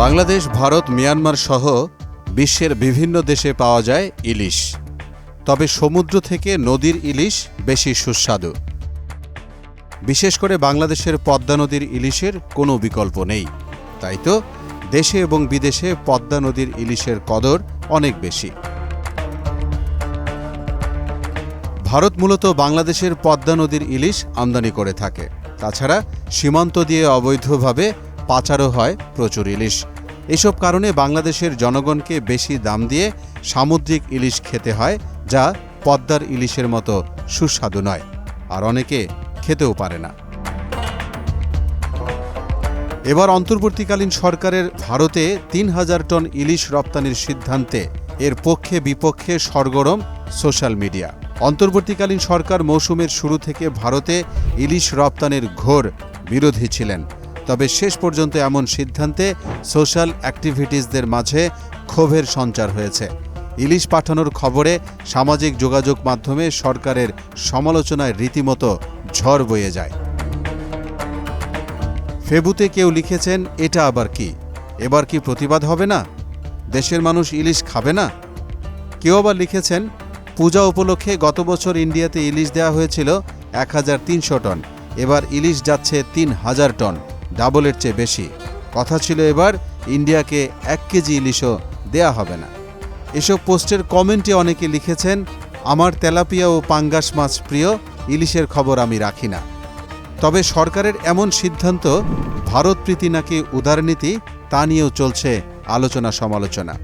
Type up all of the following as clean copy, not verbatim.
Bangladesh, Bharat, Myanmar সহ বিশ্বের বিভিন্ন দেশে পাওয়া যায় ইলিশ। তবে সমুদ্র থেকে নদীর ইলিশ বেশি সুস্বাদু। বিশেষ করে বাংলাদেশের পদ্মা নদীর ইলিশের কোনো বিকল্প নেই। তাই তো দেশে এবং বিদেশে পদ্মা নদীর ইলিশের কদর অনেক বেশি। ভারত মূলত বাংলাদেশের পদ্মা নদীর ইলিশ আমদানি করে থাকে। তাছাড়া সীমান্ত দিয়ে অবৈধভাবে পাচারও হয় প্রচুর ইলিশ। এসব কারণে বাংলাদেশের জনগণকে বেশি দাম দিয়ে সামুদ্রিক ইলিশ খেতে হয়, যা পদ্মার ইলিশের মতো সুস্বাদু নয়, আর অনেকে খেতেও পারে না। এবার অন্তর্বর্তীকালীন সরকারের ভারতে ৩,০০০ টন ইলিশ রপ্তানির সিদ্ধান্তে এর পক্ষে বিপক্ষে সরগরম সোশ্যাল মিডিয়া। অন্তর্বর্তীকালীন সরকার মৌসুমের শুরু থেকে ভারতে ইলিশ রপ্তানির ঘোর বিরোধী ছিলেন। তবে শেষ পর্যন্ত এমন সিদ্ধান্তে সোশ্যাল অ্যাক্টিভিস্টদের মাঝে ক্ষোভের সঞ্চার হয়েছে। ইলিশ পাঠানোর খবরে সামাজিক যোগাযোগ মাধ্যমে সরকারের সমালোচনায় রীতিমতো ঝড় বয়ে যায়। ফেসবুকে কেউ লিখেছেন, এটা আবার কি? এবার কি প্রতিবাদ হবে না? দেশের মানুষ ইলিশ খাবে না? কেউ আবার লিখেছেন, পূজা উপলক্ষে গত বছর ইন্ডিয়াতে ইলিশ দেওয়া হয়েছিল ১,৩০০ টন, এবার ইলিশ যাচ্ছে ৩,০০০ টন, ডাবলের চেয়ে বেশি। কথা ছিল এবার ইন্ডিয়াকে ১ কেজি ইলিশও দেয়া হবে না। এসব পোস্টের কমেন্টে অনেকে লিখেছেন, আমার তেলাপিয়া ও পাঙ্গাস মাছ প্রিয়, ইলিশের খবর আমি রাখি না। তবে সরকারের এমন সিদ্ধান্ত ভারত প্রীতি নাকি উদারনীতি, তা নিয়েও চলছে আলোচনা সমালোচনা।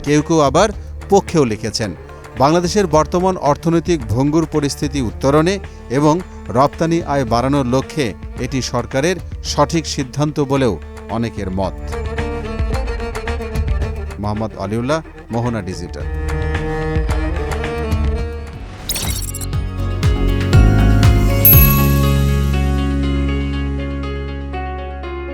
কেউ কেউ আবার পক্ষেও লিখেছেন, বাংলাদেশের বর্তমান অর্থনৈতিক ভঙ্গুর পরিস্থিতি উত্তরণে এবং রপ্তানি আয় বাড়ানোর লক্ষ্যে এটি সরকারের সঠিক সিদ্ধান্ত বলেও অনেকের মত। মোহাম্মদ আলিউল্লাহ, মোহনা ডিজিটাল।